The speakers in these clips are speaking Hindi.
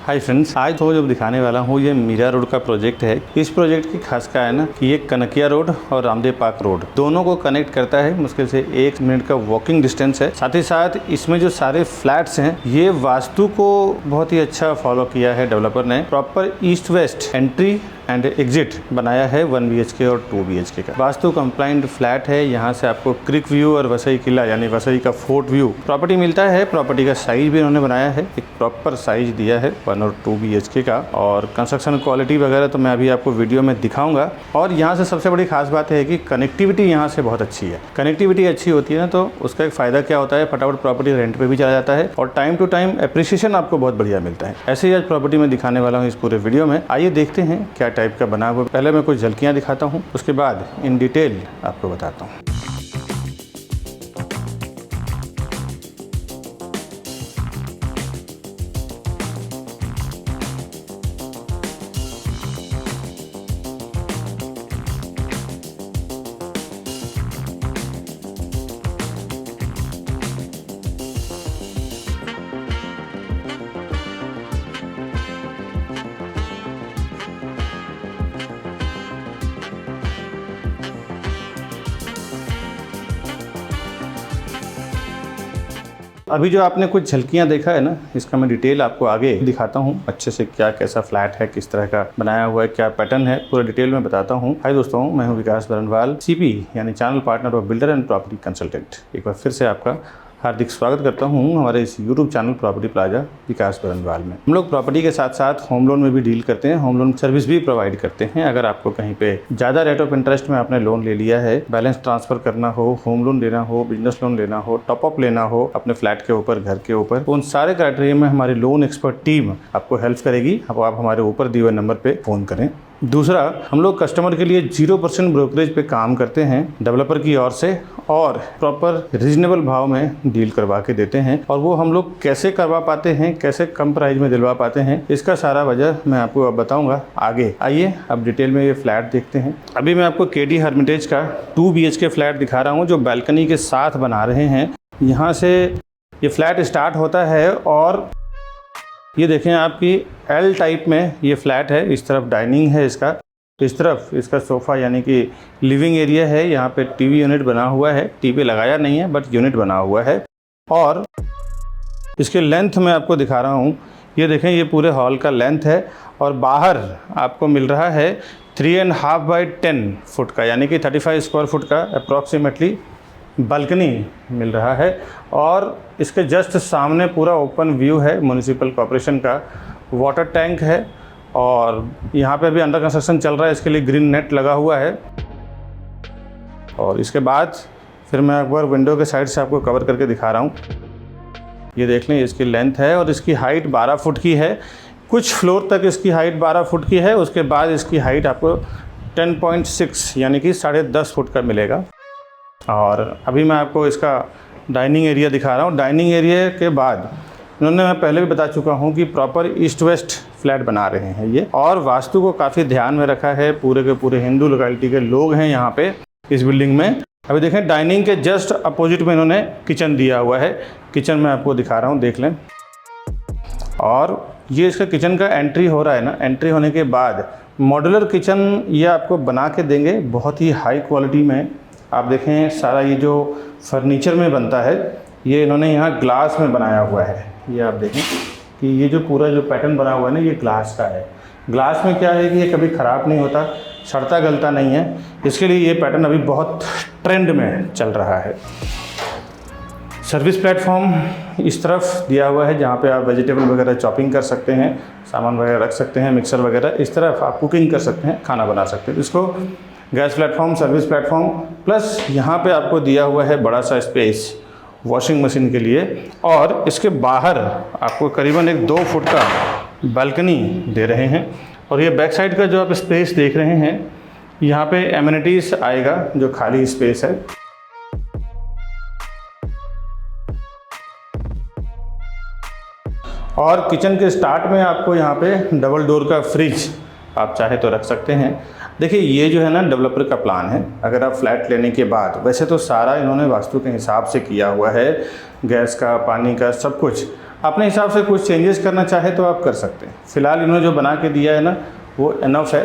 हाय फ्रेंड्स, आज तो जो दिखाने वाला हूँ ये मीरा रोड का प्रोजेक्ट है। इस प्रोजेक्ट की खास क्या है ना कि ये कनकिया रोड और रामदेव पार्क रोड दोनों को कनेक्ट करता है। मुश्किल से 1 मिनट का वॉकिंग डिस्टेंस है। साथ ही साथ इसमें जो सारे फ्लैट्स हैं ये वास्तु को बहुत ही अच्छा फॉलो किया है डेवलपर ने। Proper east west entry and exit बनाया है 1 BHK और 2 BHK का। वास्तु कंप्लाइंट फ्लैट है। यहाँ से आपको क्रिक व्यू और वसई किला यानी वसई का फोर्ट व्यू प्रॉपर्टी मिलता है। प्रॉपर्टी का साइज भी उन्होंने बनाया है, एक प्रॉपर साइज दिया है 1 और 2 BHK का। और कंस्ट्रक्शन क्वालिटी वगैरह तो मैं अभी आपको वीडियो में दिखाऊंगा। और यहाँ से सबसे बड़ी खास बात है कि कनेक्टिविटी यहाँ से बहुत अच्छी है। कनेक्टिविटी अच्छी होती है ना तो उसका एक फ़ायदा क्या होता है, फटाफट प्रॉपर्टी रेंट पे भी चला जाता है और टाइम टू टाइम एप्रिसिएशन आपको बहुत बढ़िया मिलता है। ऐसे ही आज प्रॉपर्टी में दिखाने वाला हूँ इस पूरे वीडियो में। आइए देखते हैं क्या टाइप का बना हुआ। पहले मैं कुछ झलकियाँ दिखाता हूँ, उसके बाद इन डिटेल आपको बताता हूँ। अभी जो आपने कुछ झलकियां देखा है ना, इसका मैं डिटेल आपको आगे दिखाता हूं अच्छे से। क्या कैसा फ्लैट है, किस तरह का बनाया हुआ है, क्या पैटर्न है, पूरा डिटेल में बताता हूं। हाय दोस्तों, मैं हूं विकास बरनवाल, CP यानी channel partner of builder and property consultant. एक बार फिर से आपका हार्दिक स्वागत करता हूं हमारे इस YouTube चैनल प्रॉपर्टी प्लाजा विकास बरनवाल में। हम लोग प्रॉपर्टी के साथ साथ होम लोन में भी डील करते हैं, होम लोन सर्विस भी प्रोवाइड करते हैं। अगर आपको कहीं पे ज़्यादा रेट ऑफ इंटरेस्ट में आपने लोन ले लिया है, बैलेंस ट्रांसफर करना हो, होम लोन लेना हो, बिजनेस लोन लेना हो, टॉप अप लेना हो अपने फ्लैट के ऊपर, घर के ऊपर, उन सारे क्राइटेरिया में हमारी लोन एक्सपर्ट टीम आपको हेल्प करेगी। अब आप हमारे ऊपर दिए हुए नंबर पर फ़ोन करें। दूसरा, हम लोग कस्टमर के लिए 0% ब्रोकरेज पे काम करते हैं डेवलपर की ओर से और प्रॉपर रीजनेबल भाव में डील करवा के देते हैं। और वो हम लोग कैसे करवा पाते हैं, कैसे कम प्राइस में दिलवा पाते हैं, इसका सारा वजह मैं आपको अब बताऊंगा आगे। आइए अब डिटेल में ये फ्लैट देखते हैं। अभी मैं आपको KD हर्मिटेज का 2 BHK फ्लैट दिखा रहा हूँ जो बालकनी के साथ बना रहे हैं। यहाँ से ये फ्लैट स्टार्ट होता है और ये देखें आपकी L टाइप में ये फ्लैट है। इस तरफ डाइनिंग है इसका, इस तरफ इसका सोफ़ा यानी कि लिविंग एरिया है। यहाँ पे TV यूनिट बना हुआ है, TV लगाया नहीं है बट यूनिट बना हुआ है। और इसके लेंथ में आपको दिखा रहा हूँ, ये देखें ये पूरे हॉल का लेंथ है। और बाहर आपको मिल रहा है 3.5 बाई 10 फुट का यानी कि 35 स्क्वायर फुट का अप्रॉक्सीमेटली बालकनी मिल रहा है। और इसके जस्ट सामने पूरा ओपन व्यू है म्युनिसिपल कॉर्पोरेशन का। वाटर टैंक है और यहाँ पे भी अंडर कंस्ट्रक्शन चल रहा है, इसके लिए ग्रीन नेट लगा हुआ है। और इसके बाद फिर मैं एक बार विंडो के साइड से आपको कवर करके दिखा रहा हूँ। ये देख लें इसकी लेंथ है और इसकी हाइट 12 फुट की है। कुछ फ्लोर तक इसकी हाइट 12 फुट की है, उसके बाद इसकी हाइट आपको 10.6 यानी कि 10.5 फुट का मिलेगा। और अभी मैं आपको इसका डाइनिंग एरिया दिखा रहा हूँ। डाइनिंग एरिया के बाद इन्होंने, मैं पहले भी बता चुका हूँ कि प्रॉपर ईस्ट वेस्ट फ्लैट बना रहे हैं ये। और वास्तु को काफ़ी ध्यान में रखा है। पूरे के पूरे हिंदू लोकेलिटी के लोग हैं यहाँ पे इस बिल्डिंग में। अभी देखें डाइनिंग के जस्ट अपोजिट में इन्होंने किचन दिया हुआ है। किचन में आपको दिखा रहा हूँ, देख लें। और ये इसका किचन का एंट्री हो रहा है ना, एंट्री होने के बाद मॉड्यूलर किचन ये आपको बना के देंगे बहुत ही हाई क्वालिटी में। आप देखें सारा ये जो फर्नीचर में बनता है ये इन्होंने यहाँ ग्लास में बनाया हुआ है। ये आप देखें कि ये जो पूरा जो पैटर्न बना हुआ है ना ये ग्लास का है। ग्लास में क्या है कि ये कभी ख़राब नहीं होता, सड़ता गलता नहीं है। इसके लिए ये पैटर्न अभी बहुत ट्रेंड में चल रहा है। सर्विस प्लेटफॉर्म इस तरफ दिया हुआ है जहाँ पे आप वेजिटेबल वगैरह चॉपिंग कर सकते हैं, सामान वगैरह रख सकते हैं, मिक्सर वगैरह। इस तरफ आप कुकिंग कर सकते हैं, खाना बना सकते हैं। इसको gas platform, service platform, plus यहाँ पे आपको दिया हुआ है बड़ा सा स्पेस वॉशिंग मशीन के लिए। और इसके बाहर आपको करीबन एक 2 फुट का बालकनी दे रहे हैं। और ये बैक साइड का जो आप स्पेस देख रहे हैं, यहाँ पे एमिनिटीज़ आएगा जो खाली स्पेस है। और किचन के स्टार्ट में आपको यहाँ पे डबल डोर का फ्रिज आप चाहे तो रख सकते हैं। देखिए ये जो है ना डेवलपर का प्लान है। अगर आप फ्लैट लेने के बाद, वैसे तो सारा इन्होंने वास्तु के हिसाब से किया हुआ है, गैस का, पानी का, सब कुछ। अपने हिसाब से कुछ चेंजेस करना चाहे तो आप कर सकते हैं। फ़िलहाल इन्होंने जो बना के दिया है ना वो इनफ है,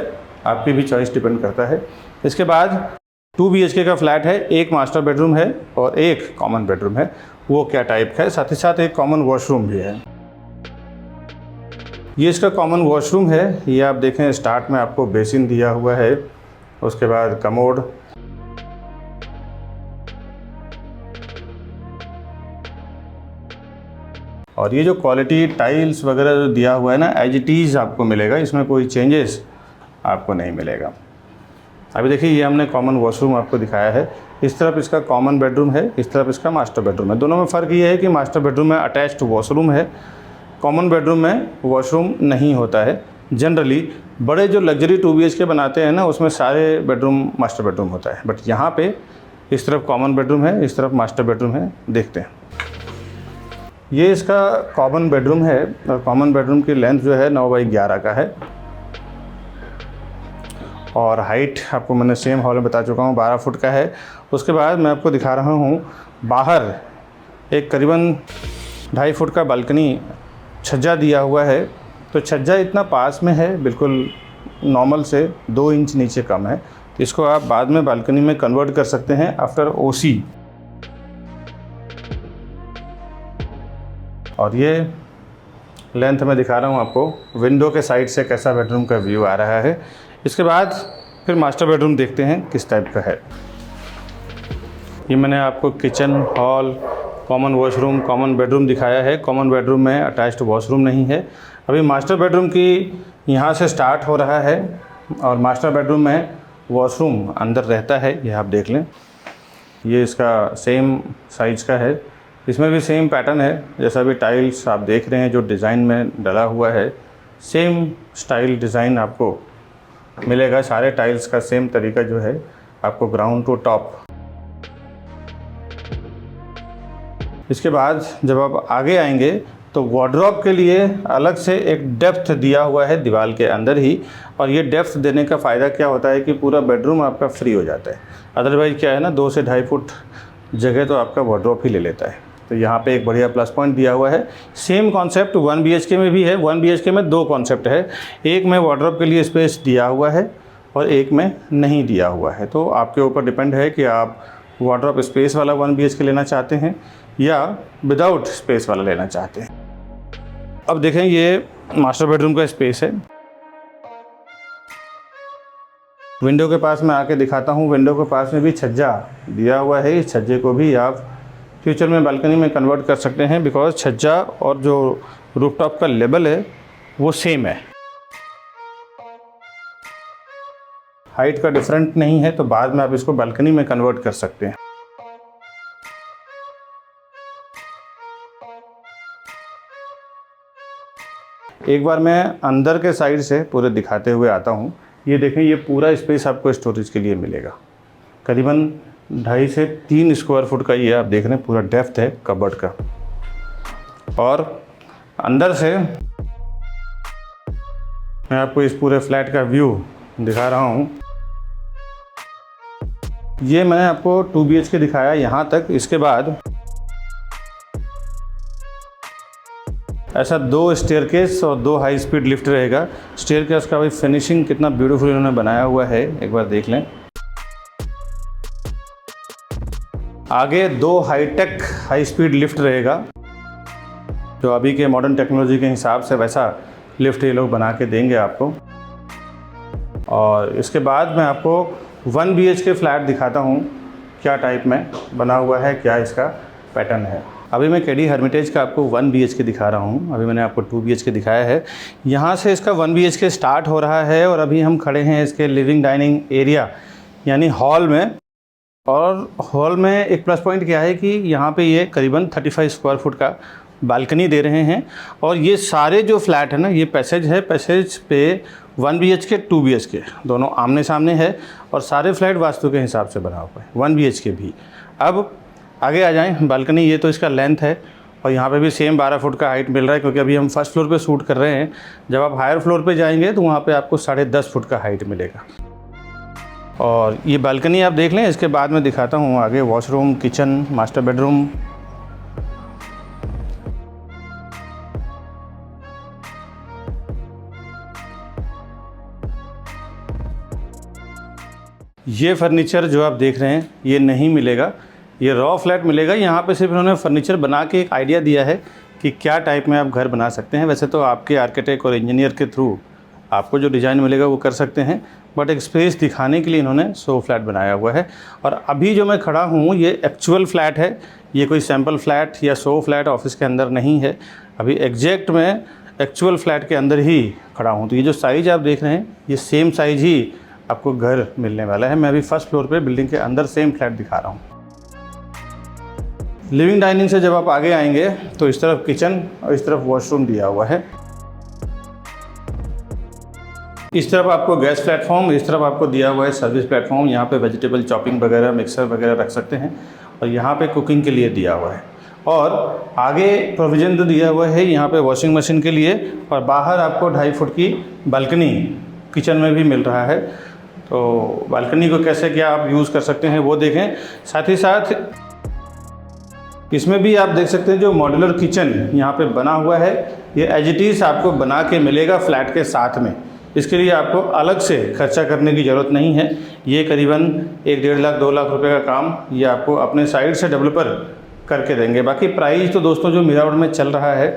आपकी भी चॉइस डिपेंड करता है। इसके बाद 2 BHK का फ्लैट है, एक मास्टर बेडरूम है और एक कॉमन बेडरूम है। वो क्या टाइप का है, साथ ही साथ एक कॉमन वॉशरूम भी है। ये इसका कॉमन वॉशरूम है। ये आप देखें स्टार्ट में आपको बेसिन दिया हुआ है, उसके बाद कमोड, और ये जो क्वालिटी टाइल्स वगैरह जो दिया हुआ है ना एज इट इज़ आपको मिलेगा, इसमें कोई चेंजेस आपको नहीं मिलेगा। अभी देखिए ये हमने कॉमन वॉशरूम आपको दिखाया है। इस तरफ इसका कॉमन बेडरूम है, इस तरफ इसका मास्टर बेडरूम है। दोनों में फ़र्क ये है कि मास्टर बेडरूम में अटैच्ड वॉशरूम है, कॉमन बेडरूम में वॉशरूम नहीं होता है। जनरली बड़े जो लग्जरी 2 BHK बनाते हैं ना उसमें सारे बेडरूम मास्टर बेडरूम होता है, बट यहाँ पे इस तरफ कॉमन बेडरूम है, इस तरफ मास्टर बेडरूम है। देखते हैं, ये इसका कॉमन बेडरूम है और कॉमन बेडरूम की लेंथ जो है 9x11 का है और हाइट आपको मैंने सेम हॉल में बता चुका हूँ 12 फुट का है। उसके बाद मैं आपको दिखा रहा हूँ बाहर एक करीबन 2.5 फुट का बालकनी छज्जा दिया हुआ है। तो छज्जा इतना पास में है, बिल्कुल नॉर्मल से 2 इंच नीचे कम है। इसको आप बाद में बालकनी में कन्वर्ट कर सकते हैं आफ्टर OC। और ये लेंथ में दिखा रहा हूँ आपको, विंडो के साइड से कैसा बेडरूम का व्यू आ रहा है। इसके बाद फिर मास्टर बेडरूम देखते हैं किस टाइप का है। ये मैंने आपको kitchen, hall, common washroom, common bedroom दिखाया है। कॉमन बेडरूम में अटैच्ड वॉशरूम नहीं है। अभी मास्टर बेडरूम की यहाँ से स्टार्ट हो रहा है और मास्टर बेडरूम में वॉशरूम अंदर रहता है। ये आप देख लें, ये इसका सेम साइज़ का है, इसमें भी सेम पैटर्न है जैसा भी टाइल्स आप देख रहे हैं जो डिज़ाइन में डला हुआ है, सेम स्टाइल डिज़ाइन आपको मिलेगा। सारे टाइल्स का सेम तरीका जो है आपको ग्राउंड टू टॉप। इसके बाद जब आप आगे आएंगे तो वार्डरोब के लिए अलग से एक डेप्थ दिया हुआ है दीवार के अंदर ही, और ये डेप्थ देने का फ़ायदा क्या होता है कि पूरा बेडरूम आपका फ्री हो जाता है। अदरवाइज़ क्या है ना 2 से 2.5 फुट जगह तो आपका वार्डरोब ही ले लेता है। तो यहाँ पे एक बढ़िया प्लस पॉइंट दिया हुआ है। सेम कॉन्सेप्ट 1 BHK में भी है। 1 BHK में 2 कॉन्सेप्ट है, एक में वार्डरोब के लिए स्पेस दिया हुआ है और एक में नहीं दिया हुआ है। तो आपके ऊपर डिपेंड है कि आप वार्डरोब स्पेस वाला 1 BHK लेना चाहते हैं या विदाउट स्पेस वाला लेना चाहते हैं। अब देखें ये मास्टर बेडरूम का स्पेस है। विंडो के पास मैं आके दिखाता हूँ। विंडो के पास में भी छज्जा दिया हुआ है। इस छज्जे को भी आप फ्यूचर में बालकनी में कन्वर्ट कर सकते हैं, बिकॉज छज्जा और जो रूफटॉप का लेवल है वो सेम है, हाइट का डिफरेंट नहीं है। तो बाद में आप इसको बालकनी में कन्वर्ट कर सकते हैं। एक बार मैं अंदर के साइड से पूरे दिखाते हुए आता हूँ। ये देखें, ये पूरा स्पेस आपको स्टोरेज के लिए मिलेगा। करीबन 2.5 से 3 स्क्वायर फुट का ये आप देख रहे हैं पूरा डेप्थ है कबर्ड का। और अंदर से मैं आपको इस पूरे फ्लैट का व्यू दिखा रहा हूँ। ये मैंने आपको 2 BHK दिखाया यहाँ तक। इसके बाद ऐसा 2 स्टेयरकेस और 2 हाई स्पीड लिफ्ट रहेगा। स्टेयरकेस का भी फिनिशिंग कितना ब्यूटीफुल इन्होंने बनाया हुआ है, एक बार देख लें। आगे 2 हाईटेक हाई स्पीड लिफ्ट रहेगा, जो अभी के मॉडर्न टेक्नोलॉजी के हिसाब से वैसा लिफ्ट ये लोग बना के देंगे आपको। और इसके बाद मैं आपको 1 BHK फ्लैट दिखाता हूँ, क्या टाइप में बना हुआ है, क्या इसका पैटर्न है। अभी मैं केडी हर्मिटेज का आपको 1 BHK दिखा रहा हूँ। अभी मैंने आपको 2 BHK दिखाया है। यहाँ से इसका 1 BHK स्टार्ट हो रहा है और अभी हम खड़े हैं इसके लिविंग डाइनिंग एरिया यानी हॉल में। और हॉल में एक प्लस पॉइंट क्या है कि यहाँ पे ये करीबन 35 स्क्वायर फुट का बालकनी दे रहे हैं। और ये सारे जो फ्लैट है ना, ये पैसेज है, पैसेज पे 1 BHK 2 BHK दोनों आमने सामने है और सारे फ्लैट वास्तु के हिसाब से बना हुआ है, 1 BHK भी। अब आगे आ जाएं, बालकनी ये तो इसका लेंथ है और यहाँ पे भी सेम 12 फुट का हाइट मिल रहा है, क्योंकि अभी हम फर्स्ट फ्लोर पे शूट कर रहे हैं। जब आप हायर फ्लोर पे जाएंगे तो वहाँ पे आपको 10.5 फुट का हाइट मिलेगा। और ये बालकनी आप देख लें। इसके बाद मैं दिखाता हूँ आगे वॉशरूम, किचन, मास्टर बेडरूम। ये फर्नीचर जो आप देख रहे हैं ये नहीं मिलेगा, ये रॉ फ्लैट मिलेगा। यहाँ पे सिर्फ इन्होंने फर्नीचर बना के एक आइडिया दिया है कि क्या टाइप में आप घर बना सकते हैं। वैसे तो आपके आर्किटेक्ट और इंजीनियर के थ्रू आपको जो डिज़ाइन मिलेगा वो कर सकते हैं, बट एक स्पेस दिखाने के लिए इन्होंने सो फ्लैट बनाया हुआ है। और अभी जो मैं खड़ा हूँ ये एक्चुअल फ्लैट है, ये कोई सैम्पल फ्लैट या सो फ्लैट ऑफिस के अंदर नहीं है। अभी एग्जैक्ट मैं एक्चुअल फ्लैट के अंदर ही खड़ा हूँ। तो ये जो साइज़ आप देख रहे हैं ये सेम साइज़ ही आपको घर मिलने वाला है। मैं अभी फर्स्ट फ्लोर पे बिल्डिंग के अंदर सेम फ्लैट दिखा रहा हूँ। लिविंग डाइनिंग से जब आप आगे आएंगे तो इस तरफ किचन और इस तरफ वॉशरूम दिया हुआ है। इस तरफ आपको गैस प्लेटफॉर्म, इस तरफ आपको दिया हुआ है सर्विस प्लेटफॉर्म। यहाँ पे वेजिटेबल चॉपिंग वगैरह, मिक्सर वगैरह रख सकते हैं, और यहाँ पे कुकिंग के लिए दिया हुआ है। और आगे प्रोविज़न तो दिया हुआ है यहाँ पे वॉशिंग मशीन के लिए, और बाहर आपको 2.5 फुट की बालकनी किचन में भी मिल रहा है। तो बालकनी को कैसे क्या आप यूज़ कर सकते हैं वो देखें। साथ ही साथ इसमें भी आप देख सकते हैं जो मॉड्यूलर किचन यहाँ पे बना हुआ है ये एज इट इज़ आपको बना के मिलेगा फ्लैट के साथ में। इसके लिए आपको अलग से खर्चा करने की ज़रूरत नहीं है। ये करीबन 1-1.5 लाख 2 लाख रुपए का काम ये आपको अपने साइड से डेवलपर करके देंगे। बाकी प्राइस तो दोस्तों जो मिरावट में चल रहा है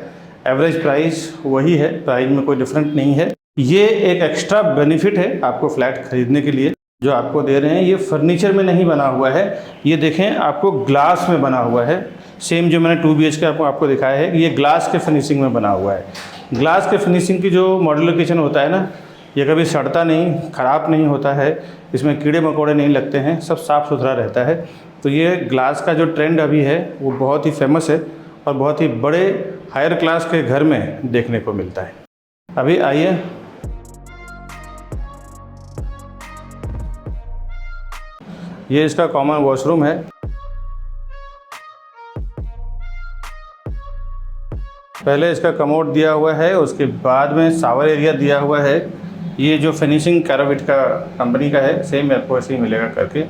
एवरेज प्राइस वही है, प्राइस में कोई डिफरेंट नहीं है। ये एक एक्स्ट्रा बेनिफिट है आपको फ्लैट खरीदने के लिए जो आपको दे रहे हैं। ये फर्नीचर में नहीं बना हुआ है, ये देखें आपको ग्लास में बना हुआ है। सेम जो मैंने 2 BHK आपको दिखाया है ये ग्लास के फिनिशिंग में बना हुआ है। ग्लास के फिनिशिंग की जो मॉड्यूलर किचन होता है ना, ये कभी सड़ता नहीं, ख़राब नहीं होता है, इसमें कीड़े मकोड़े नहीं लगते हैं, सब साफ़ सुथरा रहता है। तो ये ग्लास का जो ट्रेंड अभी है वो बहुत ही फेमस है और बहुत ही बड़े हायर क्लास के घर में देखने को मिलता है। अभी आइए ये इसका कॉमन वॉशरूम है। पहले इसका कमोड दिया हुआ है, उसके बाद में शावर एरिया दिया हुआ है। ये जो फिनिशिंग कैराविट का कंपनी का है, सेम आपको ऐसे ही मिलेगा करके।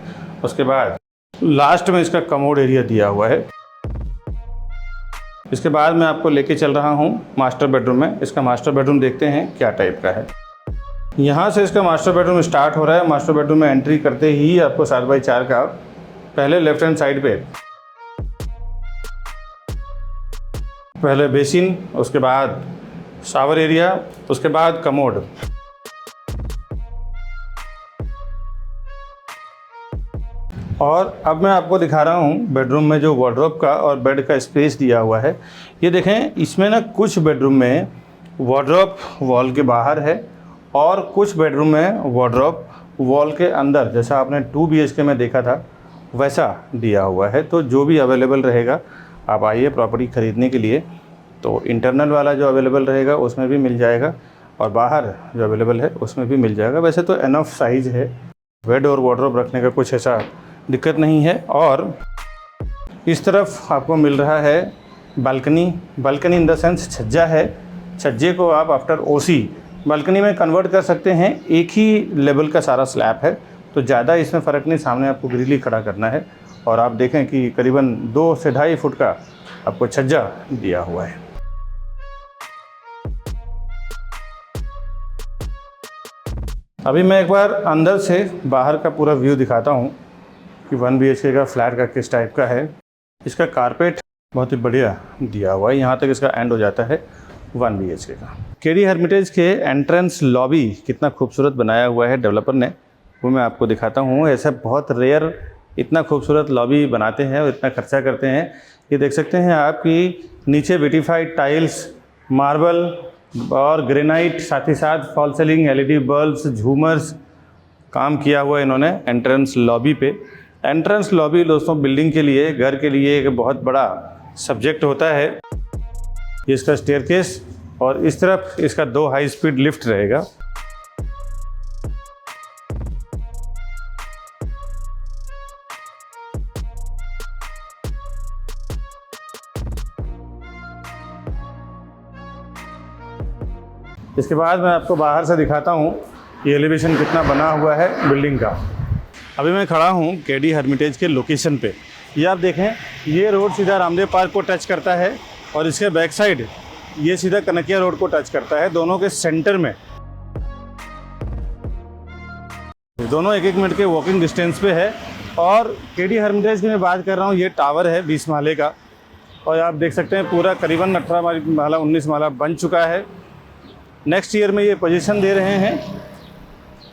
उसके बाद लास्ट में इसका कमोड एरिया दिया हुआ है। इसके बाद मैं आपको लेके चल रहा हूँ मास्टर बेडरूम में। इसका मास्टर बेडरूम देखते हैं क्या टाइप का है। यहाँ से इसका मास्टर बेडरूम स्टार्ट हो रहा है। मास्टर बेडरूम में एंट्री करते ही आपको 7x4 का पहले लेफ्ट हैंड साइड पे पहले बेसिन, उसके बाद शावर एरिया, उसके बाद कमोड। और अब मैं आपको दिखा रहा हूँ बेडरूम में जो वार्डरोब का और बेड का स्पेस दिया हुआ है। ये देखें इसमें ना कुछ बेडरूम में वार्डरोब वॉल के बाहर है और कुछ बेडरूम में वार्डरोब वॉल के अंदर, जैसा आपने 2 BHK में देखा था वैसा दिया हुआ है। तो जो भी अवेलेबल रहेगा, आप आइए प्रॉपर्टी ख़रीदने के लिए तो इंटरनल वाला जो अवेलेबल रहेगा उसमें भी मिल जाएगा और बाहर जो अवेलेबल है उसमें भी मिल जाएगा। वैसे तो एनफ साइज़ है, बेड और वार्डरोब रखने का कुछ ऐसा दिक्कत नहीं है। और इस तरफ आपको मिल रहा है balcony. Balcony in the sense छज्जा है। छज्जे को आप आफ्टर OC बालकनी में कन्वर्ट कर सकते हैं। एक ही लेवल का सारा स्लैब है तो ज़्यादा इसमें फ़र्क नहीं। सामने आपको ग्रिल ही खड़ा करना है और आप देखें कि करीबन 2 से 2.5 फुट का आपको छज्जा दिया हुआ है। अभी मैं एक बार अंदर से बाहर का पूरा व्यू दिखाता हूँ कि 1 BHK का फ्लैट का किस टाइप का है। इसका कारपेट बहुत ही बढ़िया दिया हुआ है, यहाँ तक इसका एंड हो जाता है 1 BHK का। केडी हर्मिटेज के एंट्रेंस लॉबी कितना खूबसूरत बनाया हुआ है डेवलपर ने, वो मैं आपको दिखाता हूँ। ऐसा बहुत रेयर इतना खूबसूरत लॉबी बनाते हैं और इतना खर्चा करते हैं। ये देख सकते हैं आपकी नीचे वेटिफाइड टाइल्स, मार्बल और ग्रेनाइट, साथ ही साथ फॉल सीलिंग, LED बल्ब्स, झूमर्स काम किया हुआ है इन्होंने एंट्रेंस लॉबी पे। एंट्रेंस लॉबी दोस्तों बिल्डिंग के लिए, घर के लिए एक बहुत बड़ा सब्जेक्ट होता है। ये इसका स्टेयरकेस और इस तरफ इसका 2 हाई स्पीड लिफ्ट रहेगा। इसके बाद मैं आपको बाहर से दिखाता हूँ ये एलिवेशन कितना बना हुआ है बिल्डिंग का। अभी मैं खड़ा हूँ केडी हर्मिटेज के लोकेशन पे। ये आप देखें, ये रोड सीधा रामदेव पार्क को टच करता है और इसके बैक साइड ये सीधा कनकिया रोड को टच करता है, दोनों के सेंटर में। दोनों 1-1 मिनट के वॉकिंग डिस्टेंस पे है। और केडी हर्मिटेज की मैं बात कर रहा हूँ, ये टावर है 20 माले का, और आप देख सकते हैं पूरा करीबन 18 माला 19 माला बन चुका है। नेक्स्ट ईयर में ये पोजीशन दे रहे हैं।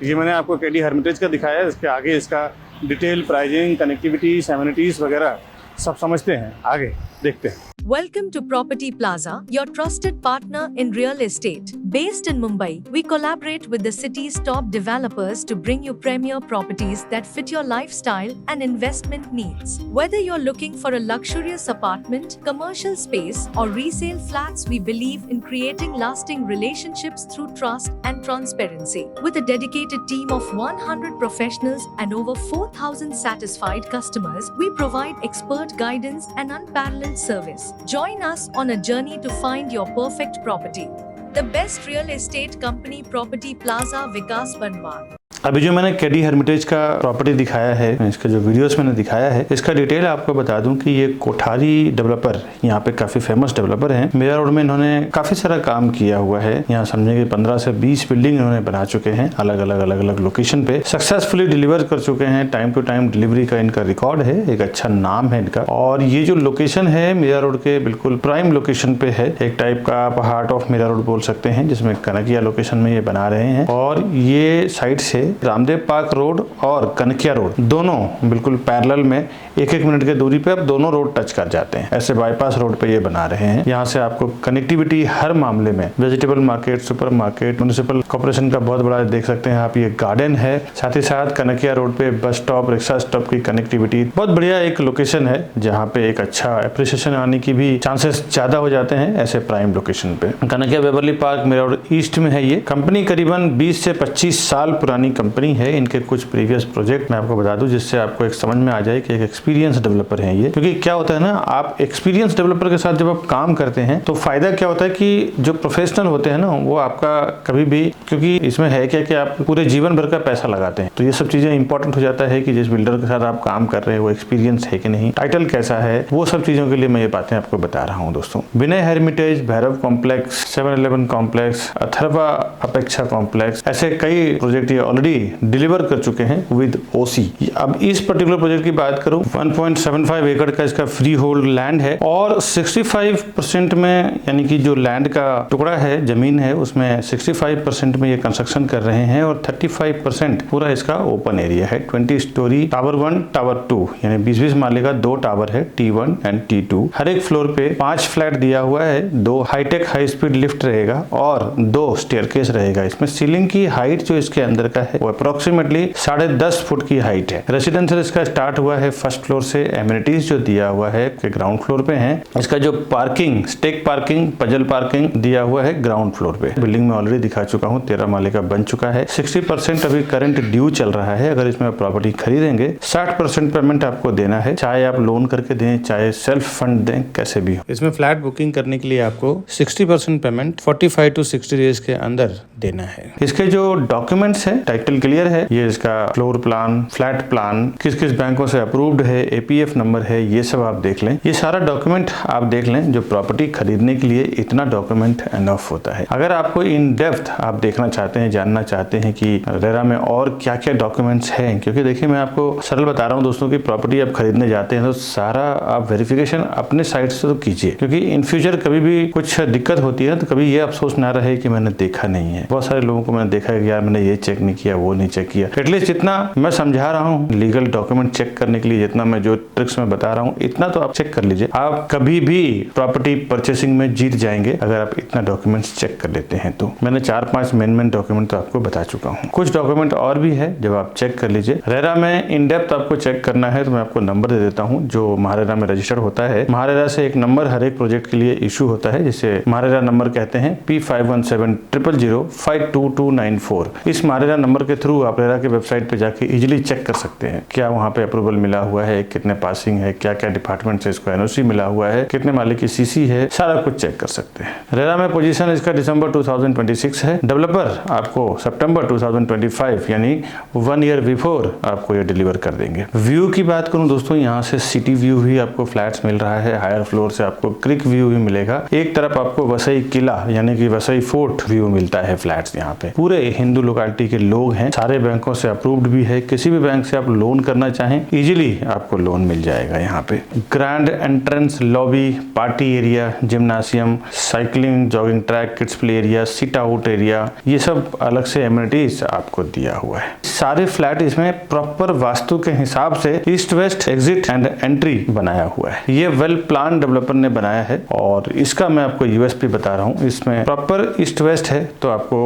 ये मैंने आपको केडी हर्मिटेज का दिखाया है, इसके आगे इसका डिटेल, प्राइजिंग, कनेक्टिविटी, एमिनिटीज़ वगैरह सब समझते हैं, आगे देखते हैं। Welcome to Property Plaza, your trusted partner in real estate. Based in Mumbai, we collaborate with the city's top developers to bring you premier properties that fit your lifestyle and investment needs. Whether you're looking for a luxurious apartment, commercial space, or resale flats, we believe in creating lasting relationships through trust and transparency. With a dedicated team of 100 professionals and over 4,000 satisfied customers, we provide expert guidance and unparalleled service. Join us on a journey to find your perfect property. The best real estate company, Property Plaza, Vikas Banwal. अभी जो मैंने केडी हर्मिटेज का प्रॉपर्टी दिखाया है, इसका जो वीडियोस मैंने दिखाया है, इसका डिटेल आपको बता दूं कि ये कोठारी डेवलपर यहाँ पे काफ़ी फेमस डेवलपर हैं। मीरा रोड में इन्होंने काफ़ी सारा काम किया हुआ है। यहाँ समझे कि 15 से 20 बिल्डिंग इन्होंने बना चुके हैं, अलग अलग लोकेशन पे सक्सेसफुली डिलीवर कर चुके हैं। टाइम टू टाइम डिलीवरी का इनका रिकॉर्ड है, एक अच्छा नाम है इनका। और ये जो लोकेशन है मीरा रोड के बिल्कुल प्राइम लोकेशन पे है, एक टाइप का आप हार्ट ऑफ मीरा रोड बोल सकते हैं, जिसमें कनकिया लोकेशन में ये बना रहे हैं। और ये साइड से रामदेव पार्क रोड और कनकिया रोड दोनों बिल्कुल पैरेलल में 1-1 मिनट के दूरी पे अब दोनों रोड टच कर जाते हैं। ऐसे बाईपास रोड पे ये बना रहे हैं। यहाँ से आपको कनेक्टिविटी हर मामले में, vegetable market, super market, municipal corporation का बहुत बड़ा देख सकते हैं आप, ये गार्डन है। साथ ही साथ कनकिया रोड पे बस स्टॉप, रिक्शा स्टॉप की कनेक्टिविटी, बहुत बढ़िया एक लोकेशन है जहाँ पे एक अच्छा एप्रिसिएशन आने की भी चांसेस ज्यादा हो जाते हैं ऐसे प्राइम लोकेशन पे। Kanakia Beverly Park Mira Road East में है। ये कंपनी करीबन 20 से 25 साल पुरानी कंपनी है। इनके कुछ प्रीवियस प्रोजेक्ट मैं आपको बता दूं, जिससे आपको एक समझ में आ जाए कि एक एक्सपीरियंस डेवलपर हैं ये। क्योंकि क्या होता है ना, आप एक्सपीरियंस डेवलपर के साथ जब आप काम करते हैं तो फायदा क्या होता है कि जो प्रोफेशनल होते हैं ना, वो आपका कभी भी, क्योंकि इसमें है क्या कि आप पूरे जीवन भर का पैसा लगाते हैं, तो ये सब चीजें इंपॉर्टेंट हो जाता है कि जिस बिल्डर के साथ आप काम कर रहे हैं वो एक्सपीरियंस है कि नहीं, टाइटल कैसा है, वो सब चीजों के लिए मैं ये बातें आपको बता रहा हूँ दोस्तों। विनय हेरिमिटेज, भैरव कॉम्प्लेक्स, 7-11 कॉम्प्लेक्स, अथर्वा अपेक्षा कॉम्प्लेक्स, ऐसे कई प्रोजेक्ट ये ऑलरेडी डिलीवर कर चुके हैं विद ओसी। अब इस पर्टिकुलर प्रोजेक्ट की बात करूं, 1.75 एकड़ का इसका फ्री होल्ड लैंड है और 65% में, यानी कि जो लैंड का टुकड़ा है, जमीन है, उसमें 65% में ये कंस्ट्रक्शन कर रहे हैं और 35% पूरा इसका ओपन एरिया है। 20 स्टोरी टावर 1, टावर 2, यानी 20-20 माले का 2 टावर है, T1 एंड T2। हर एक फ्लोर पे 5 फ्लैट दिया हुआ है, 2 हाईटेक हाई स्पीड लिफ्ट रहेगा और 2 स्टेयरकेस रहेगा। इसमें सीलिंग की हाइट जो इसके अंदर का है वो अप्रोक्सीमेटली 10.5 फुट की हाइट है। रेसिडेंशियल इसका स्टार्ट हुआ है फर्स्ट फ्लोर से, एमिनिटीज जो दिया हुआ है ग्राउंड फ्लोर पे है। इसका जो parking, stack parking, puzzle parking दिया हुआ है ग्राउंड फ्लोर पे। बिल्डिंग में ऑलरेडी दिखा चुका हूँ, 13 माले का बन चुका है। 60% अभी करंट ड्यू चल रहा है। अगर इसमें प्रॉपर्टी खरीदेंगे 60% पेमेंट आपको देना है, चाहे आप लोन करके दें, चाहे सेल्फ फंड दें, कैसे भी हो। इसमें फ्लैट बुकिंग करने के लिए आपको 60% पेमेंट 45 to 60 डेज के अंदर देना है। इसके जो डॉक्यूमेंट्स है, टाइटल क्लियर है, ये इसका फ्लोर प्लान, फ्लैट प्लान, किस किस बैंकों से अप्रूव्ड है, APF नंबर है, ये सब आप देख लें। ये सारा डॉक्यूमेंट आप देख लें। जो प्रॉपर्टी खरीदने के लिए इतना डॉक्यूमेंट एनफ होता है। अगर आपको इन डेप्थ आप देखना चाहते हैं, जानना चाहते हैं कि रेरा में और क्या क्या डॉक्यूमेंट्स हैं, क्योंकि देखिए मैं आपको सरल बता रहा हूँ दोस्तों की प्रॉपर्टी आप खरीदने जाते हैं तो सारा आप वेरिफिकेशन अपने साइड से तो कीजिए, क्योंकि इन फ्यूचर कभी भी कुछ दिक्कत होती है तो कभी ये अफसोस ना रहे कि मैंने देखा नहीं है। बहुत सारे लोगों को मैंने देखा है कि यार मैंने ये चेक नहीं किया, वो नहीं चेक किया। एटलीस्ट जितना मैं समझा रहा हूँ लीगल डॉक्यूमेंट चेक करने के लिए, जितना मैं जो ट्रिक्स में बता रहा हूँ, इतना तो आप चेक कर लीजिए। आप कभी भी प्रॉपर्टी परचेसिंग में जीत जाएंगे अगर आप इतना डॉक्यूमेंट्स चेक कर लेते हैं। तो मैंने 4-5 मेन डॉक्यूमेंट तो आपको बता चुका हूँ। कुछ डॉक्यूमेंट और भी है जब आप चेक कर लीजिए। रेरा में इन डेप्थ आपको चेक करना है तो मैं आपको नंबर दे देता हूँ जो महारेरा में रजिस्टर होता है। महारेरा से एक नंबर हर एक प्रोजेक्ट के लिए इशू होता है, जिसे महारेरा नंबर कहते हैं, P517000522294। इस महारेरा नंबर के थ्रू आप रेरा के वेबसाइट पे जाके इजीली चेक कर सकते हैं क्या वहाँ पे अप्रूवल मिला हुआ है, कितने पासिंग है, क्या क्या डिपार्टमेंट से इसको NOC मिला हुआ है, कितने मालिक की CC है, सारा कुछ चेक कर सकते हैं। रेरा में पोजीशन इसका दिसंबर 2026 है। डेवलपर आपको सितंबर 2025 यानी 1 ईयर बिफोर आपको ये डिलीवर कर देंगे। व्यू की बात करूं दोस्तों, यहाँ से सिटी व्यू भी आपको फ्लैट्स मिल रहा है। हायर फ्लोर से आपको क्रिक व्यू भी मिलेगा। एक तरफ आपको वसई किला यानी कि वसई फोर्ट व्यू मिलता है फ्लैट्स। यहाँ पे पूरे हिंदू लोकेलिटी के लोग लोग हैं, सारे बैंकों से अप्रूव्ड भी है, किसी भी बैंक से आप लोन करना चाहें इजीली आपको लोन मिल जाएगा। यहाँ पे grand entrance, lobby, party area, जिम्नासियम, cycling, jogging track, kids play area, sit out area, ये सब अलग से एमिनिटीज आपको दिया हुआ है। सारे फ्लैट इसमें प्रॉपर वास्तु के हिसाब से east west exit and entry बनाया हुआ है। ये वेल प्लान डेवलपर ने बनाया है और इसका मैं आपको यूएसपी बता रहा हूँ। इसमें प्रॉपर ईस्ट वेस्ट है तो आपको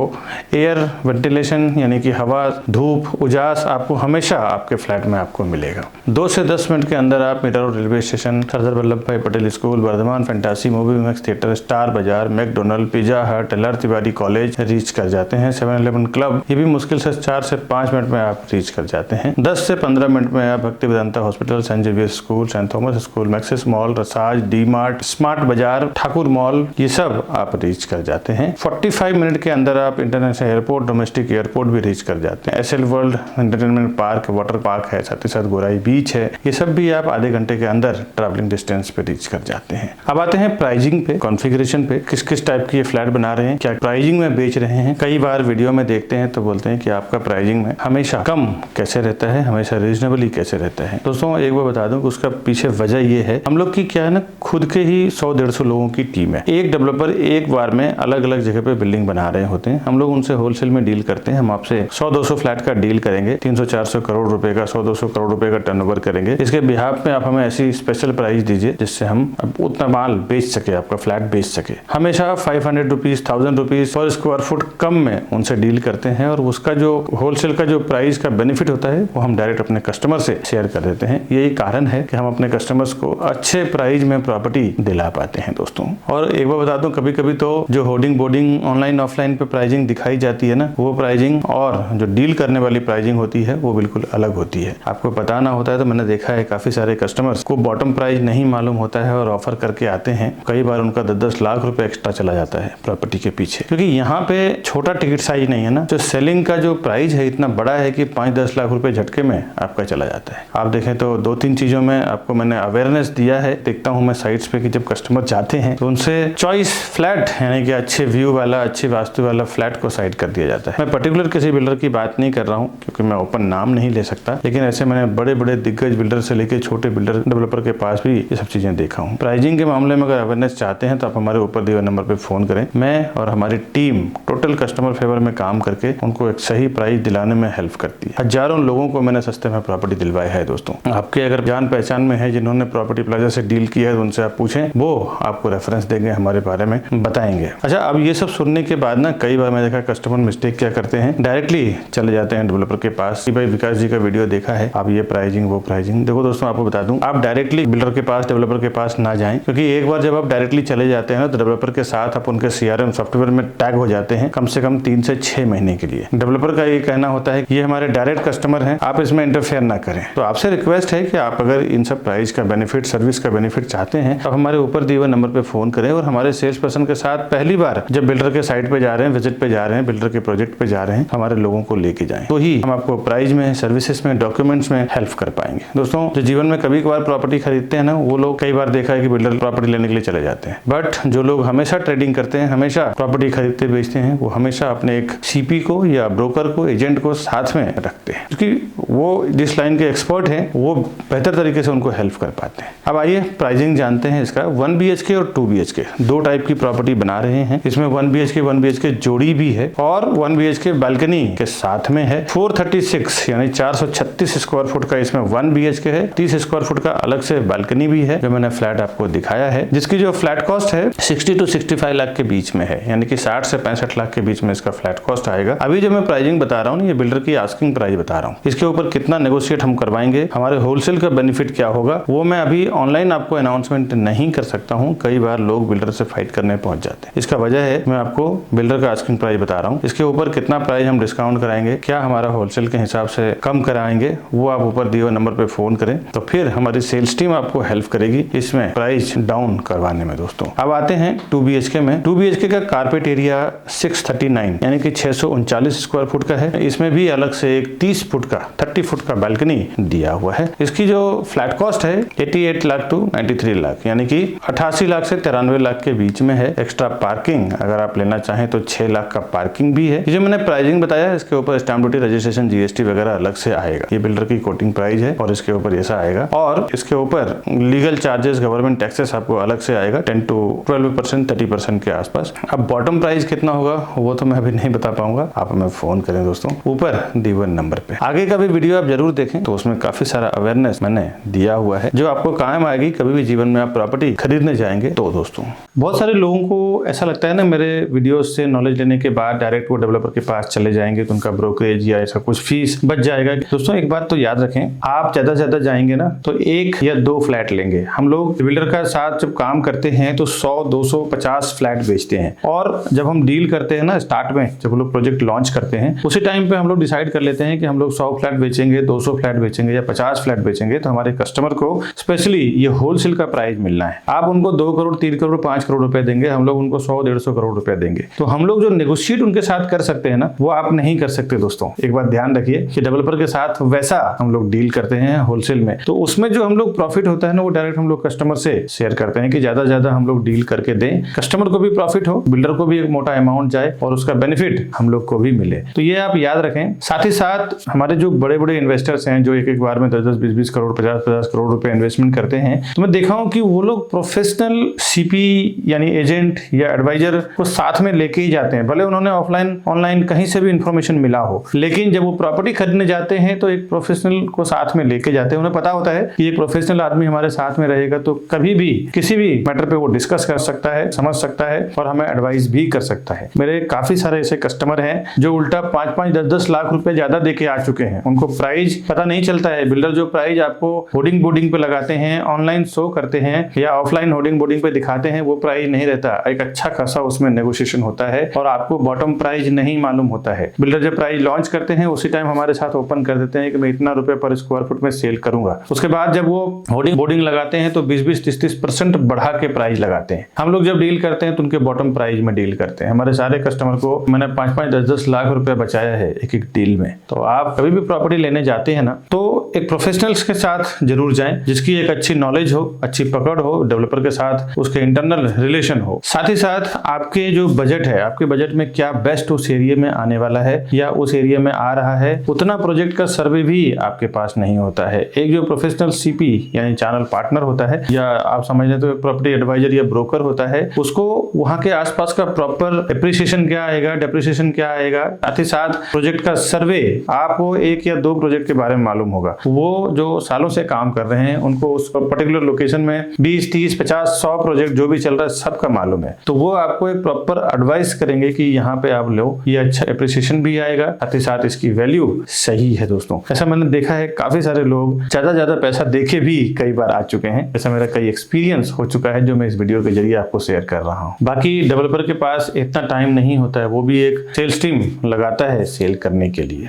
एयर वेंटिलेशन यानी कि हवा, धूप, उजास आपको हमेशा आपके फ्लैट में आपको मिलेगा। 2 से 10 मिनट के अंदर आप Mira Road railway station, Sardar Vallabh Bhai Patel School, Vardhman Fantasy, Movie Max theatre, Star Bazaar, McDonald, Pizza Hut, LR Tiwari College reach कर जाते हैं। 7-Eleven क्लब, ये भी मुश्किल से 4 से 5 मिनट में आप रीच कर जाते हैं। 10 से 15 मिनट में आप Bhakti Vedanta Hospital, Saint Xavier School, Saint Thomas School, Maxus Mall, Rassaz, D Mart, Smart Bazaar, Thakur mall, ये सब आप रीच कर जाते हैं। 45 मिनट के अंदर आप इंटरनेशनल एयरपोर्ट, डोमेस्टिक एयरपोर्ट भी रीच कर जाते हैं। SL world entertainment park, water park है, साथ ही साथ गोराई बीच है, ये सब भी आप आधे घंटे के अंदर ट्रैवलिंग डिस्टेंस पे रीच कर जाते हैं। अब आते हैं प्राइसिंग पे, कॉन्फ़िगरेशन पे, किस किस टाइप की ये फ्लैट बना रहे हैं, क्या प्राइसिंग में बेच रहे हैं। कई बार वीडियो में देखते हैं तो बोलते हैं कि आपका प्राइसिंग में हमेशा कम कैसे रहता है, हमेशा रीजनेबली कैसे रहता है। दोस्तों एक बार बता दूं कि उसका पीछे वजह ये है, हम लोग की क्या है ना, खुद के ही 100-150 लोगों की टीम है। एक डेवलपर एक बार में अलग अलग जगह पे बिल्डिंग बना रहे होते हैं। हम लोग उनसे होलसेल में डील करते हैं। हम आपसे 100-200 फ्लैट का डील करेंगे, 300-400 करोड़ रुपए का, 100-200 करोड़ रुपए का टर्नओवर करेंगे। इसके बिहाफ में आप हमें ऐसी स्पेशल प्राइस दीजिए जिससे हम उतना माल बेच सके, आपका फ्लैट बेच सके। हमेशा 500 रुपीज, 1000 रुपीज पर स्क्वायर फुट कम में उनसे डील करते हैं और उसका जो होलसेल का जो प्राइस का बेनिफिट होता है वो हम डायरेक्ट अपने कस्टमर से शेयर कर देते हैं। यही कारण है कि हम अपने कस्टमर्स को अच्छे प्राइस में प्रॉपर्टी दिला पाते हैं दोस्तों। और एक बार बता दूं, कभी कभी तो जो होर्डिंग बोर्डिंग ऑनलाइन ऑफलाइन पे प्राइसिंग दिखाई जाती है ना, वो प्राइसिंग और जो डील करने वाली प्राइसिंग होती है वो बिल्कुल अलग होती है। आपको पता ना होता है तो मैंने देखा है काफी सारे कस्टमर्स को बॉटम प्राइस नहीं मालूम होता है और ऑफर करके आते हैं। कई बार उनका 10-10 लाख रुपए एक्स्ट्रा चला जाता है प्रॉपर्टी के पीछे, क्योंकि यहाँ पे छोटा टिकट साइज नहीं है ना। जो सेलिंग का जो प्राइस है इतना बड़ा है कि 5-10 लाख रुपए झटके में आपका चला जाता है। आप देखें तो 2-3 चीजों में आपको मैंने अवेयरनेस दिया है। देखता हूँ मैं साइट्स पे कि जब कस्टमर जाते हैं तो उनसे चॉइस फ्लैट यानी कि अच्छे व्यू वाला, अच्छी वास्तु वाला फ्लैट को साइड कर दिया जाता है। मैं पर्टिकुलर किसी बिल्डर की बात नहीं कर रहा हूँ क्योंकि मैं ओपन नाम नहीं ले सकता, लेकिन ऐसे मैंने बड़े बड़े दिग्गज बिल्डर से लेकर छोटे बिल्डर डेवलपर के पास भी ये सब चीजें देखा हूँ। प्राइसिंग के मामले में अगर अवेयरनेस चाहते हैं तो आप हमारे ऊपर दिए हुए नंबर पे फोन करें। मैं और हमारी टीम टोटल कस्टमर फेवर में काम करके उनको एक सही प्राइस दिलाने में हेल्प करती है। हजारों लोगों को मैंने सस्ते में प्रॉपर्टी दिलवाई है दोस्तों। आपके अगर जान पहचान में है जिन्होंने प्रॉपर्टी प्लाजा से डील किया है तो उनसे आप पूछें, वो आपको रेफरेंस देंगे, हमारे बारे में बताएंगे। अच्छा, अब ये सब सुनने के बाद ना कई बार मैं देखा कस्टमर मिस्टेक क्या करते हैं, डायरेक्टली चले जाते हैं डेवलपर के पास कि भाई विकास जी का वीडियो देखा है, आप ये प्राइसिंग वो प्राइसिंग। देखो दोस्तों, आपको बता दूं, आप डायरेक्टली बिल्डर के पास, डेवलपर के पास ना जाएं, क्योंकि एक बार जब आप डायरेक्टली चले जाते हैं ना तो डेवलपर के साथ आप उनके CRM सॉफ्टवेयर में टैग हो जाते हैं कम से कम 3 से 6 महीने के लिए। डेवलपर का ये कहना होता है कि ये हमारे डायरेक्ट कस्टमर हैं, आप इसमें इंटरफेयर ना करें। तो आपसे रिक्वेस्ट है कि आप अगर इन सब प्राइस का बेनिफिट, सर्विस का बेनिफिट चाहते हैं तो हमारे ऊपर दिए हुए नंबर पे फोन करें और हमारे सेल्स पर्सन के साथ पहली बार जब बिल्डर के साइट पे जा रहे हैं, विजिट पे जा रहे हैं, बिल्डर के प्रोजेक्ट पे जा रहे हैं, हमारे लोगों को लेके जाएं, तो ही हम आपको प्राइस में, सर्विसेज में, डॉक्यूमेंट्स में हेल्प कर पाएंगे। दोस्तों, जो जीवन में कभी कभार प्रॉपर्टी खरीदते हैं ना, वो लोग कई बार देखा है कि बिल्डर प्रॉपर्टी लेने के लिए चले जाते हैं, बट जो लोग हमेशा ट्रेडिंग करते हैं, हमेशा प्रॉपर्टी खरीदते बेचते हैं, वो हमेशा अपने एक CP को या ब्रोकर को, एजेंट को साथ में रखते हैं, क्योंकि वो जिस लाइन के एक्सपर्ट हैं वो बेहतर तरीके से उनको हेल्प कर पाते हैं। अब आइए प्राइसिंग जानते हैं इसका। 1 BHK और 2 BHK दो टाइप की प्रॉपर्टी बना रहे हैं। इसमें 1 BHK जोड़ी भी है और 1 BHK बालकनी के साथ में है। 436 यानी 436 स्क्वायर फुट का इसमें 1 BHK है। 30 स्क्वायर फुट का अलग से बालकनी भी है, जो मैंने फ्लैट आपको दिखाया है, जिसकी जो फ्लैट कॉस्ट है 60 to 65 लाख के बीच में है, यानी कि 60 से 65 लाख के बीच में इसका फ्लैट कॉस्ट आएगा। अभी जो मैं प्राइसिंग बता रहा हूँ, ये बिल्डर की आस्किंग प्राइस बता रहा हूँ। इसके ऊपर कितना नेगोशिएट हम करवाएंगे, हमारे होलसेल का बेनिफिट क्या होगा, वो मैं अभी ऑनलाइन आपको अनाउंसमेंट नहीं कर सकता हूँ। कई बार लोग बिल्डर से फाइट करने पहुंच जाते हैं। इसका वजह है मैं आपको बिल्डर का आस्किंग प्राइस बता रहा हूँ। इसके ऊपर कितना प्राइस हम डिस्काउंट कराएंगे, क्या हमारा होलसेल के हिसाब से कम कराएंगे, वो आप ऊपर दिए हुए नंबर पे फोन करें, तो फिर हमारी सेल्स टीम आपको हेल्प करेगी इसमें प्राइस डाउन करवाने में। दोस्तों, अब आते हैं 2 BHK में। 2 BHK का कारपेट एरिया 639 यानी कि 639 स्क्वायर फुट का है। इसमें भी अलग से एक 30 फुट का 30 फुट का बालकनी दिया हुआ है। इसकी जो फ्लैट कॉस्ट है 88 लाख टू 93 लाख, यानी कि 88 लाख से 93 लाख के बीच में है। एक्स्ट्रा पार्किंग अगर आप लेना चाहें तो 6 लाख का पार्किंग भी है। जो मैंने प्राइसिंग बताया इसके ऊपर स्टैम्प ड्यूटी, रजिस्ट्रेशन, जीएसटी वगैरह अलग से आएगा। ये बिल्डर की कोटिंग प्राइस है और इसके ऊपर ऐसा आएगा। और इसके ऊपर लीगल चार्जेस, गवर्नमेंट टैक्सेस आपको अलग से आएगा 10 to 12%, 30% के आसपास। अब बॉटम प्राइस कितना होगा वो तो मैं अभी नहीं बता पाऊंगा, आप हमें फोन करें दोस्तों ऊपर दी हुए नंबर पे। आगे का भी वीडियो आप जरूर देखें, तो उसमें काफी सारा अवेयरनेस मैंने दिया हुआ है जो आपको काम आएगी कभी भी जीवन में आप प्रॉपर्टी खरीदने जाएंगे तो। दोस्तों बहुत सारे लोगों को ऐसा लगता है ना, मेरे वीडियोस से नॉलेज लेने के बाद डायरेक्ट वो डेवलपर के पास चले जाएंगे तो उनका ब्रोकरेज या ऐसा कुछ फीस बच जाएगा। दोस्तों एक बात तो याद रखें, आप ज्यादा से ज्यादा जाएंगे ना तो 1 या 2 फ्लैट लेंगे। हम लोग बिल्डर का साथ जब काम करते हैं तो 100, 200, 50 फ्लैट बेचते हैं। और जब हम डील करते हैं ना स्टार्ट में, जब हम लोग प्रोजेक्ट लॉन्च करते हैं उसी टाइम पे हम लोग डिसाइड कर लेते हैं कि हम लोग 100 फ्लैट बेचेंगे, 200 फ्लैट बेचेंगे या 50 फ्लैट बेचेंगे। तो हमारे कस्टमर को स्पेशली ये होलसेल का प्राइस मिलना है। आप उनको 2 करोड़, 3 करोड़, 5 करोड़ रुपए देंगे, हम लोग उनको 100, 150 करोड़ रुपए देंगे। तो हम लोग जो नेगोशिएट उनके साथ कर सकते हैं ना, वो आप नहीं कर सकते। दोस्तों एक बात ध्यान रखिए कि डेवलपर के साथ वैसा हम लोग डील करते हैं होलसेल में, तो उसमें जो हम लोग प्रॉफिट होता है ना वो डायरेक्ट हम लोग कस्टमर से शेयर करते हैं कि ज्यादा ज्यादा हम लोग डील करके दें, कस्टमर को भी प्रॉफिट हो, बिल्डर को भी एक मोटा अमाउंट जाए और उसका बेनिफिट हम लोग को भी मिले। तो ये आप याद रखें। साथ ही साथ हमारे जो बड़े बड़े इन्वेस्टर्स हैं जो एक बार में 10-10, 20-20 करोड़, 50-50 करोड़ रुपए इन्वेस्टमेंट करते हैं, तो मैं देखा हूं कि वो लोग प्रोफेशनल सीपी यानी एजेंट या एडवाइजर को साथ में लेके ही जाते हैं। भले उन्होंने ऑफलाइन ऑनलाइन कहीं से भी इंफॉर्मेशन मिला हो, लेकिन जब वो प्रॉपर्टी खरीदने जाते हैं तो एक प्रोफेशनल को साथ में लेके जाते हैं। उन्हें पता होता है कि एक प्रोफेशनल आदमी हमारे साथ में रहेगा तो कभी भी किसी भी मैटर पे वो डिस्कस कर सकता है, समझ सकता है और हमें एडवाइस भी कर सकता है। मेरे काफी सारे ऐसे कस्टमर हैं जो उल्टा 5-5, 10-10 लाख रुपए ज्यादा देके आ चुके हैं। उनको प्राइस पता नहीं चलता है। बिल्डर जो प्राइस आपको होर्डिंग बोर्डिंग पे लगाते हैं, ऑनलाइन शो करते हैं या ऑफलाइन होर्डिंग बोर्डिंग पे दिखाते हैं, वो प्राइस नहीं रहता। एक अच्छा खासा उसमें नेगोशिएशन होता है और आपको बॉटम प्राइस नहीं मालूम होता है। बिल्डर जब प्राइस लॉन्च करते हैं उसी टाइम हमारे साथ ओपन कर देते हैं कि मैं इतना रुपए पर स्क्वायर फुट में सेल करूंगा। उसके बाद जब वो होर्डिंग बोर्डिंग लगाते हैं तो 20-20, 30-30% बढ़ा के प्राइस लगाते हैं। हम लोग जब डील करते हैं तो उनके बॉटम प्राइस में डील करते हैं। हमारे सारे कस्टमर को मैंने 5-5, 10-10 लाख रुपए बचाया है एक एक डील में। तो आप कभी भी प्रॉपर्टी लेने जाते हैं ना तो एक प्रोफेशनल्स के साथ जरूर जाएं जिसकी एक अच्छी नॉलेज हो, अच्छी पकड़ हो, डेवलपर के साथ उसके इंटरनल रिलेशन हो। साथ ही साथ आपके जो बजट है, आपके बजट में क्या बेस्ट उस एरिया में आने वाला है या उस एरिया में आ रहा है, उतना प्रोजेक्ट का सर्वे भी आपके पास नहीं होता है। एक जो प्रोफेशनल सीपी यानी चैनल पार्टनर होता है या आप समझ लें तो प्रॉपर्टी एडवाइजर या ब्रोकर होता है, उसको वहां के आसपास का प्रॉपर एप्रिसिएशन क्या आएगा, डेप्रिसिएशन क्या आएगा, साथ ही साथ प्रोजेक्ट का सर्वे, आपको 1 या 2 प्रोजेक्ट के बारे में मालूम होगा। वो जो सालों से काम कर रहे हैं उनको उस पर्टिकुलर लोकेशन में 20, 30, 50, 100 प्रोजेक्ट जो भी चल रहा है सबका मालूम है। तो वो आपको एक प्रॉपर एडवाइस करेंगे कि यहाँ पे आप लो, ये अच्छा एप्रिसिएशन भी आएगा, साथ ही साथ इसकी वैल्यू सही है। दोस्तों ऐसा मैंने देखा है, काफी सारे लोग ज्यादा पैसा देके भी कई बार आ चुके हैं। ऐसा मेरा कई एक्सपीरियंस हो चुका है जो मैं इस वीडियो के जरिए आपको शेयर कर रहा हूँ। बाकी डेवलपर के पास इतना टाइम नहीं होता है, वो भी एक सेल्स टीम लगाता है सेल करने के लिए।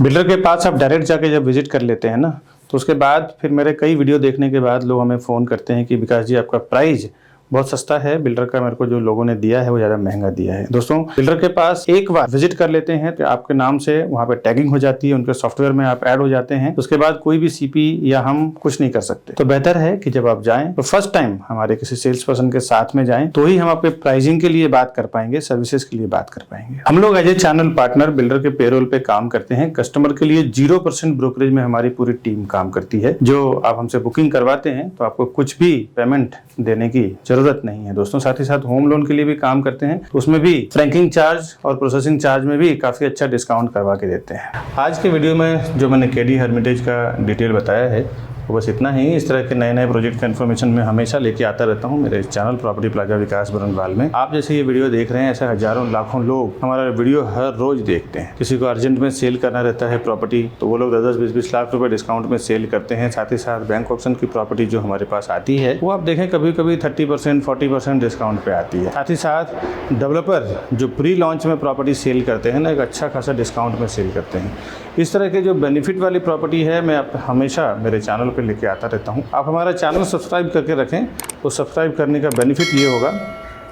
बिल्डर के पास आप डायरेक्ट जाके जब विजिट कर लेते हैं ना तो उसके बाद फिर मेरे कई वीडियो देखने के बाद लोग हमें फ़ोन करते हैं कि विकास जी आपका प्राइस बहुत सस्ता है, बिल्डर का मेरे को जो लोगों ने दिया है वो ज़्यादा महंगा दिया है। दोस्तों बिल्डर के पास एक बार विजिट कर लेते हैं तो आपके नाम से वहाँ पे टैगिंग हो जाती है, उनके सॉफ्टवेयर में आप ऐड हो जाते हैं। उसके बाद कोई भी सीपी या हम कुछ नहीं कर सकते। तो बेहतर है कि जब आप जाएं तो फर्स्ट टाइम हमारे किसी सेल्स पर्सन के साथ में जाएं, तो ही हम आपके प्राइसिंग के लिए बात कर पाएंगे, सर्विसेज के लिए बात कर पाएंगे। हम लोग as a channel partner builder के पेरोल पे काम करते हैं। कस्टमर के लिए 0% ब्रोकरेज में हमारी पूरी टीम काम करती है। जो आप हमसे बुकिंग करवाते हैं तो आपको कुछ भी पेमेंट देने की जरूरत नहीं है। दोस्तों साथ ही साथ होम लोन के लिए भी काम करते हैं, उसमें भी फ्रैंकिंग चार्ज और प्रोसेसिंग चार्ज में भी काफी अच्छा डिस्काउंट करवा के देते हैं। आज के वीडियो में जो मैंने केडी हर्मिटेज का डिटेल बताया है वो बस इतना ही। इस तरह के नए नए प्रोजेक्ट का इन्फॉर्मेशन मैं हमेशा लेके आता रहता हूँ मेरे चैनल प्रॉपर्टी प्लाजा विकास बरनवाल में। आप जैसे ये वीडियो देख रहे हैं ऐसे हजारों लाखों लोग हमारा वीडियो हर रोज देखते हैं। किसी को अर्जेंट में सेल करना रहता है प्रॉपर्टी तो वो लोग 10-10, 20-20 लाख रुपए डिस्काउंट में सेल करते हैं। साथ ही साथ बैंक ऑप्शन की प्रॉपर्टी जो हमारे पास आती है वो आप देखें कभी कभी 30%, 40% डिस्काउंट पे आती है। साथ ही साथ डेवलपर जो प्री लॉन्च में प्रॉपर्टी सेल करते हैं ना, एक अच्छा खासा डिस्काउंट में सेल करते हैं। इस तरह के जो बेनिफिट वाली प्रॉपर्टी है मैं हमेशा मेरे चैनल पे लेके आता रहता हूँ। आप हमारा चैनल सब्सक्राइब करके रखें तो सब्सक्राइब करने का बेनिफिट ये होगा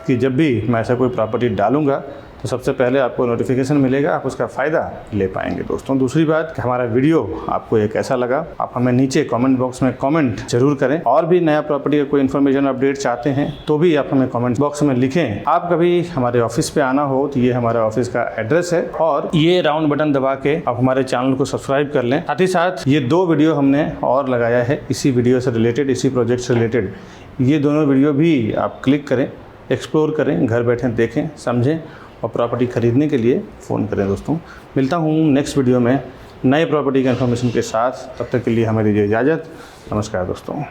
कि जब भी मैं ऐसा कोई प्रॉपर्टी डालूंगा तो सबसे पहले आपको नोटिफिकेशन मिलेगा, आप उसका फ़ायदा ले पाएंगे दोस्तों। दूसरी बात कि हमारा वीडियो आपको ये कैसा लगा, आप हमें नीचे कमेंट बॉक्स में कमेंट जरूर करें। और भी नया प्रॉपर्टी का कोई इन्फॉर्मेशन अपडेट चाहते हैं तो भी आप हमें कमेंट बॉक्स में लिखें। आप कभी हमारे ऑफिस पे आना हो तो ये हमारे ऑफिस का एड्रेस है, और ये राउंड बटन दबा के आप हमारे चैनल को सब्सक्राइब कर लें। साथ ही साथ ये 2 वीडियो हमने और लगाया है इसी वीडियो से रिलेटेड, इसी प्रोजेक्ट से रिलेटेड। ये दोनों वीडियो भी आप क्लिक करें, एक्सप्लोर करें, घर बैठे देखें, समझें और प्रॉपर्टी ख़रीदने के लिए फ़ोन करें दोस्तों। मिलता हूँ नेक्स्ट वीडियो में नए प्रॉपर्टी के इन्फॉर्मेशन के साथ। तब तक के लिए हमें दीजिए इजाज़त। नमस्कार दोस्तों।